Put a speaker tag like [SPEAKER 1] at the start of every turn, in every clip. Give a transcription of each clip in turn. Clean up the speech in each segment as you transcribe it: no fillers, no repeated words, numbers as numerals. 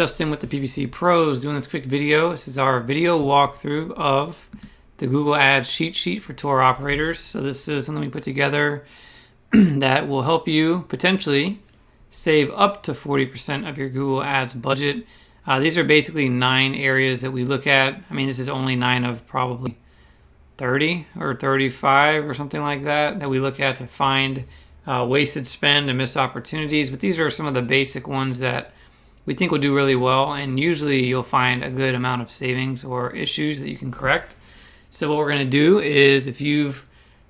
[SPEAKER 1] Dustin with the PPC Pros doing this quick video. This is our video walkthrough of the Google Ads cheat sheet for tour operators. So this is something we put together that will help you potentially save up to 40% of your Google Ads budget. These are basically 9 areas that we look at. I mean, this is only 9 of probably 30 or 35 or something like that we look at to find wasted spend and missed opportunities. But these are some of the basic ones that we think will do really well, and usually you'll find a good amount of savings or issues that you can correct. So what we're going to do is, if you're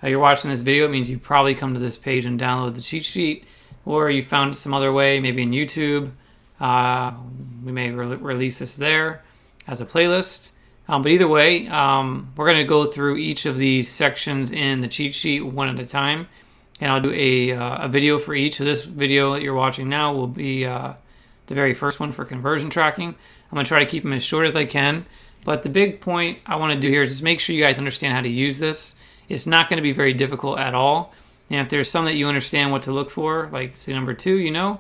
[SPEAKER 1] watching this video, it means you've probably come to this page and downloaded the cheat sheet, or you found it some other way, maybe in YouTube. We may release this there as a playlist. But either way, we're going to go through each of these sections in the cheat sheet one at a time, and I'll do a video for each. So this video that you're watching now will be the very first one for conversion tracking. I'm going to try to keep them as short as I can. But the big point I want to do here is just make sure you guys understand how to use this. It's not going to be very difficult at all. And if there's some that you understand what to look for, like say number 2, you know,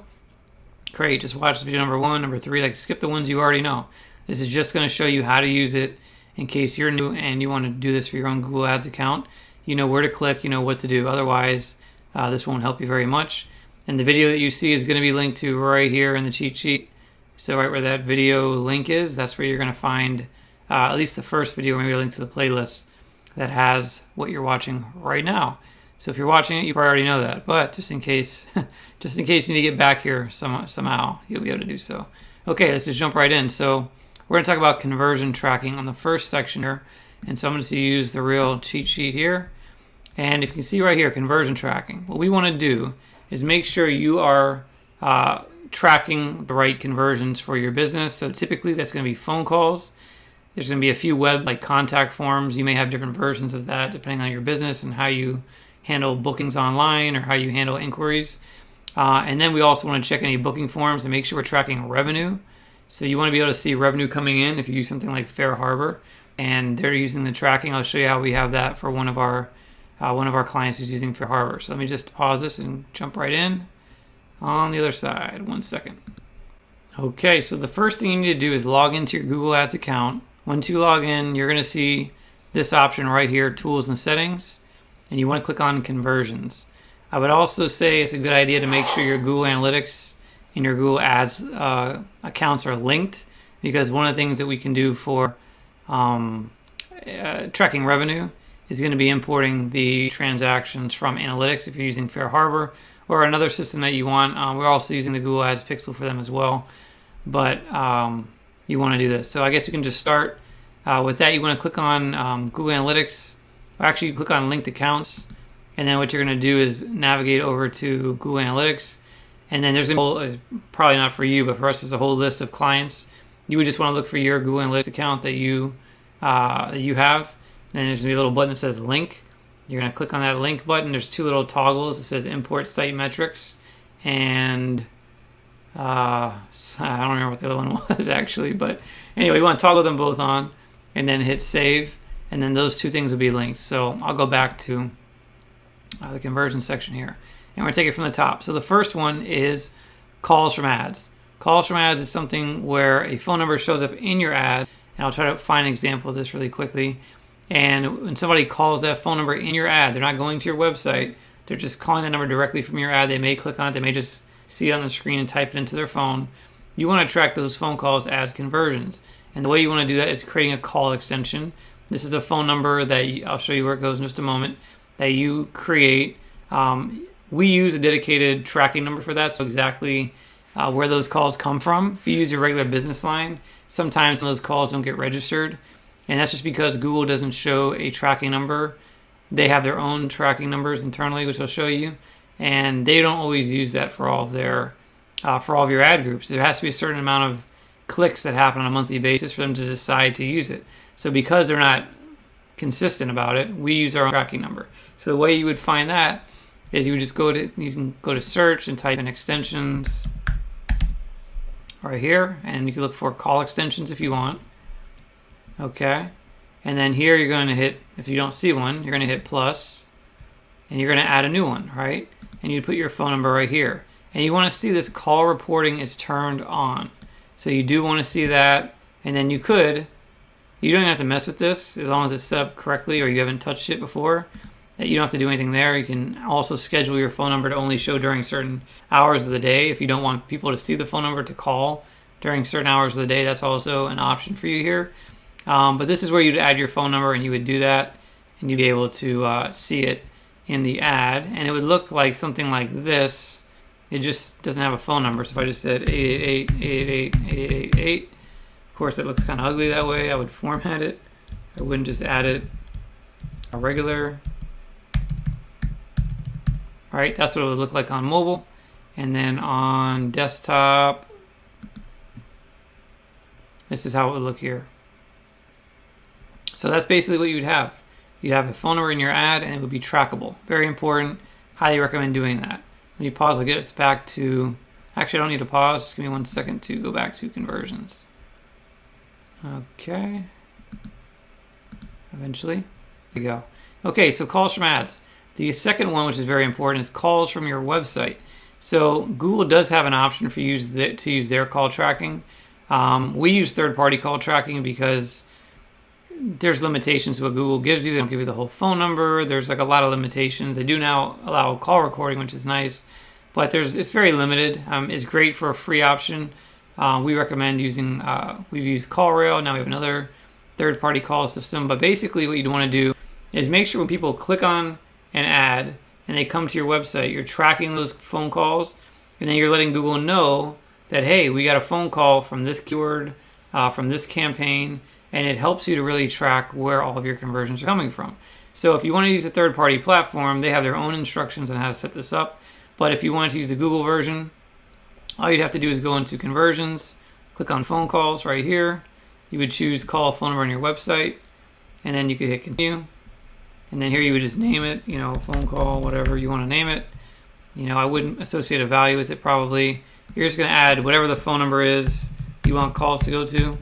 [SPEAKER 1] great. Just watch video number 1, number 3, like skip the ones you already know. This is just going to show you how to use it in case you're new and you want to do this for your own Google Ads account. You know where to click, you know what to do. Otherwise, this won't help you very much. And the video that you see is going to be linked to right here in the cheat sheet. So right where that video link is, that's where you're going to find at least the first video, maybe a link to the playlist that has what you're watching right now. So if you're watching it, you probably already know that. But just in case, just in case you need to get back here somehow, you'll be able to do so. Okay, let's just jump right in. So we're going to talk about conversion tracking on the first section here. And so I'm going to use the real cheat sheet here. And if you can see right here, conversion tracking, what we want to do is make sure you are tracking the right conversions for your business. So typically that's going to be phone calls. There's going to be a few web like contact forms. You may have different versions of that depending on your business and how you handle bookings online or how you handle inquiries. And then we also want to check any booking forms and make sure we're tracking revenue. So you want to be able to see revenue coming in if you use something like Fair Harbor and they're using the tracking. I'll show you how we have that for one of our clients who's using Fair Harbor. So let me just pause this and jump right in on the other side. 1 second. Okay, so the first thing you need to do is log into your Google Ads account. Once you log in, you're going to see this option right here, Tools and Settings, and you want to click on Conversions. I would also say it's a good idea to make sure your Google Analytics and your Google Ads accounts are linked, because one of the things that we can do for tracking revenue is going to be importing the transactions from Analytics if you're using Fair Harbor or another system that you want. We're also using the Google Ads Pixel for them as well, but you want to do this. So I guess you can just start with that. You want to click on Google Analytics, or actually you click on linked accounts, and then what you're going to do is navigate over to Google Analytics, and then there's a whole, probably not for you, but for us there's a whole list of clients. You would just want to look for your Google Analytics account that you have. Then there's going to be a little button that says link. You're going to click on that link button. There's 2 little toggles. It says import site metrics. And I don't remember what the other one was actually. But anyway, you want to toggle them both on and then hit save. And then those 2 things will be linked. So I'll go back to the conversion section here. And we're going to take it from the top. So the first one is calls from ads. Calls from ads is something where a phone number shows up in your ad. And I'll try to find an example of this really quickly. And when somebody calls that phone number in your ad, they're not going to your website. They're just calling that number directly from your ad. They may click on it. They may just see it on the screen and type it into their phone. You want to track those phone calls as conversions. And the way you want to do that is creating a call extension. This is a phone number that I'll show you where it goes in just a moment, that you create. We use a dedicated tracking number for that, so exactly where those calls come from. If you use your regular business line, sometimes those calls don't get registered. And that's just because Google doesn't show a tracking number. They have their own tracking numbers internally, which I'll show you. And they don't always use that for all of their, for all of your ad groups. There has to be a certain amount of clicks that happen on a monthly basis for them to decide to use it. So because they're not consistent about it, we use our own tracking number. So the way you would find that is you would just you can go to search and type in extensions right here. And you can look for call extensions if you want. Okay, and then here you're going to hit, if you don't see one, you're going to hit plus, and you're going to add a new one, right? And you put your phone number right here. And you want to see this call reporting is turned on. So you do want to see that, and then you don't even have to mess with this as long as it's set up correctly or you haven't touched it before. You don't have to do anything there. You can also schedule your phone number to only show during certain hours of the day. If you don't want people to see the phone number to call during certain hours of the day, that's also an option for you here. But this is where you'd add your phone number, and you would do that, and you'd be able to see it in the ad, and it would look like something like this. It just doesn't have a phone number. So if I just said 888-888-888, of course it looks kind of ugly that way. I would format it. I wouldn't just add it a regular. All right, that's what it would look like on mobile. And then on desktop, this is how it would look here. So that's basically what you'd have. You'd have a phone number in your ad, and it would be trackable. Very important. Highly recommend doing that. Let me pause. I'll get us back to... Actually, I don't need to pause. Just give me 1 second to go back to conversions. Okay. Eventually. There you go. Okay, so calls from ads. The second one, which is very important, is calls from your website. So Google does have an option for you to use their call tracking. We use third-party call tracking because there's limitations to what Google gives you. They don't give you the whole phone number. There's like a lot of limitations. They do now allow call recording, which is nice, but it's very limited. It's great for a free option. We recommend using, we've used CallRail. Now we have another third-party call system. But basically what you'd want to do is make sure when people click on an ad and they come to your website, you're tracking those phone calls, and then you're letting Google know that, hey, we got a phone call from this keyword, from this campaign, and it helps you to really track where all of your conversions are coming from. So if you want to use a third-party platform, they have their own instructions on how to set this up. But if you wanted to use the Google version, all you'd have to do is go into conversions, click on phone calls right here. You would choose call a phone number on your website, and then you could hit continue. And then here you would just name it, phone call, whatever you want to name it. I wouldn't associate a value with it probably. You're just going to add whatever the phone number is you want calls to go to.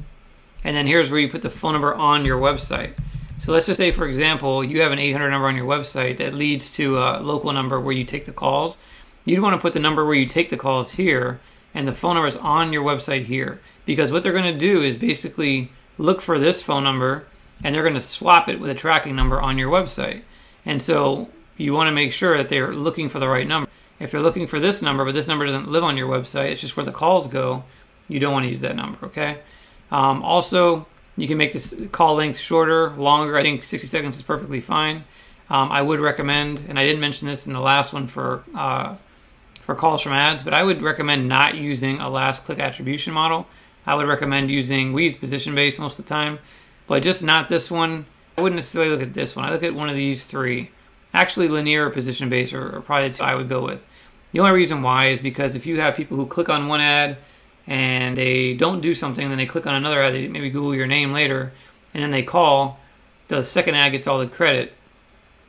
[SPEAKER 1] And then here's where you put the phone number on your website. So let's just say, for example, you have an 800 number on your website that leads to a local number where you take the calls. You'd want to put the number where you take the calls here, and the phone number is on your website here. Because what they're going to do is basically look for this phone number, and they're going to swap it with a tracking number on your website. And so you want to make sure that they're looking for the right number. If they're looking for this number, but this number doesn't live on your website, it's just where the calls go, you don't want to use that number, okay? Also, you can make this call length shorter, longer. I think 60 seconds is perfectly fine. I would recommend, and I didn't mention this in the last one for calls from ads, but I would recommend not using a last click attribution model. I would recommend we use position based most of the time, but just not this one. I wouldn't necessarily look at this one. I look at one of these three. Actually, linear or position based are probably the two I would go with. The only reason why is because if you have people who click on one ad and they don't do something, then they click on another ad, they maybe Google your name later, and then they call, the second ad gets all the credit,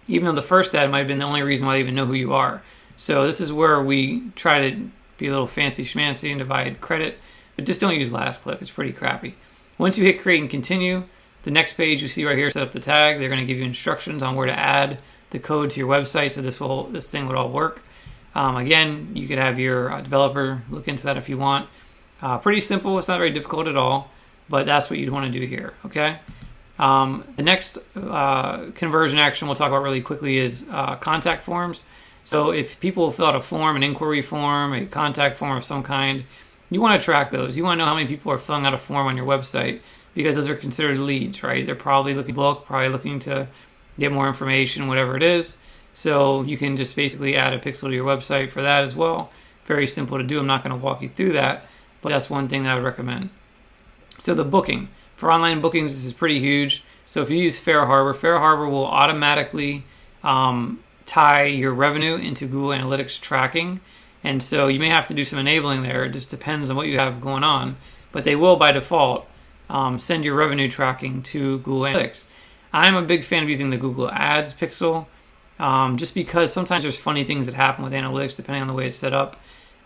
[SPEAKER 1] even though the first ad might have been the only reason why they even know who you are. So this is where we try to be a little fancy schmancy and divide credit, but just don't use last click. It's pretty crappy. Once you hit create and continue, the next page you see right here, set up the tag. They're going to give you instructions on where to add the code to your website, so this thing would all work. Again, you could have your developer look into that if you want. Pretty simple. It's not very difficult at all, but that's what you'd want to do here, okay? The next conversion action we'll talk about really quickly is contact forms. So if people fill out a form, an inquiry form, a contact form of some kind, you want to track those. You want to know how many people are filling out a form on your website, because those are considered leads, right? They're probably looking to book, probably looking to get more information, whatever it is. So you can just basically add a pixel to your website for that as well. Very simple to do. I'm not going to walk you through that, but that's one thing that I would recommend. So the booking. For online bookings, this is pretty huge. So if you use Fair Harbor will automatically tie your revenue into Google Analytics tracking. And so you may have to do some enabling there. It just depends on what you have going on. But they will, by default, send your revenue tracking to Google Analytics. I'm a big fan of using the Google Ads pixel, just because sometimes there's funny things that happen with analytics depending on the way it's set up.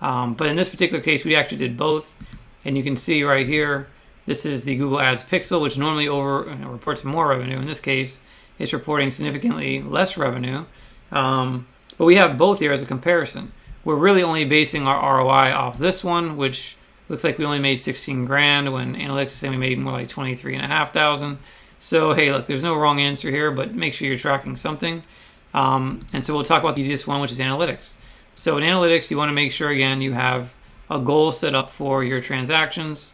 [SPEAKER 1] But in this particular case, we actually did both. And you can see right here, this is the Google Ads pixel, which normally reports more revenue. In this case, it's reporting significantly less revenue. But we have both here as a comparison. We're really only basing our ROI off this one, which Looks like we only made 16 grand when analytics is saying we made more like 23,500. So hey, look, there's no wrong answer here, but make sure you're tracking something. And so we'll talk about the easiest one, which is analytics. So in analytics, you want to make sure, again, you have a goal set up for your transactions,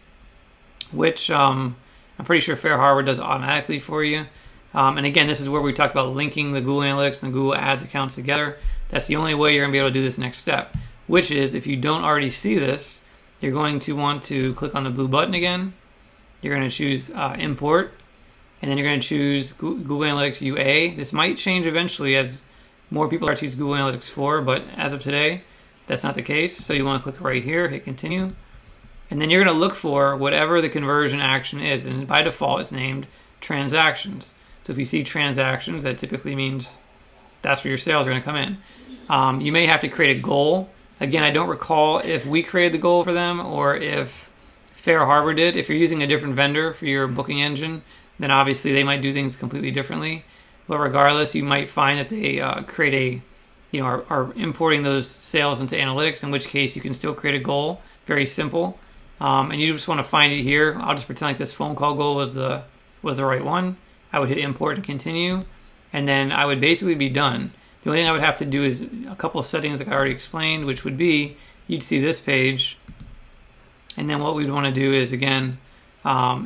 [SPEAKER 1] which I'm pretty sure Fair Harbor does automatically for you. And again, this is where we talk about linking the Google Analytics and the Google Ads accounts together. That's the only way you're going to be able to do this next step, which is if you don't already see this, you're going to want to click on the blue button again. You're going to choose Import, and then you're going to choose Google Analytics UA. This might change eventually as more people start to use Google Analytics 4, but as of today, that's not the case. So you want to click right here, hit Continue, and then you're going to look for whatever the conversion action is, and by default, it's named Transactions. So if you see Transactions, that typically means that's where your sales are going to come in. You may have to create a goal. Again, I don't recall if we created the goal for them or if Fair Harbor did. If you're using a different vendor for your booking engine, then obviously they might do things completely differently. But regardless, you might find that they create are importing those sales into analytics, in which case you can still create a goal. Very simple. And you just want to find it here. I'll just pretend like this phone call goal was the right one. I would hit import and continue, and then I would basically be done. The only thing I would have to do is a couple of settings like I already explained, which would be, you'd see this page, and then what we'd want to do is, again,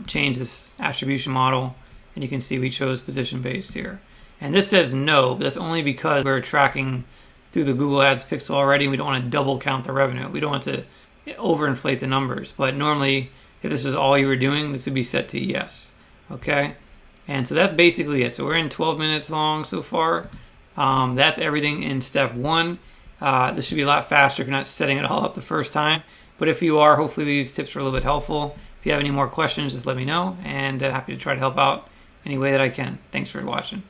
[SPEAKER 1] change this attribution model, and you can see we chose position-based here. And this says no, but that's only because we're tracking through the Google Ads pixel already, and we don't want to double count the revenue. We don't want to overinflate the numbers. But normally, if this was all you were doing, this would be set to yes. Okay? And so that's basically it. So we're in 12 minutes long so far. That's everything in step one. This should be a lot faster if you're not setting it all up the first time. But if you are, hopefully these tips are a little bit helpful. If you have any more questions, just let me know. And happy to try to help out any way that I can. Thanks for watching.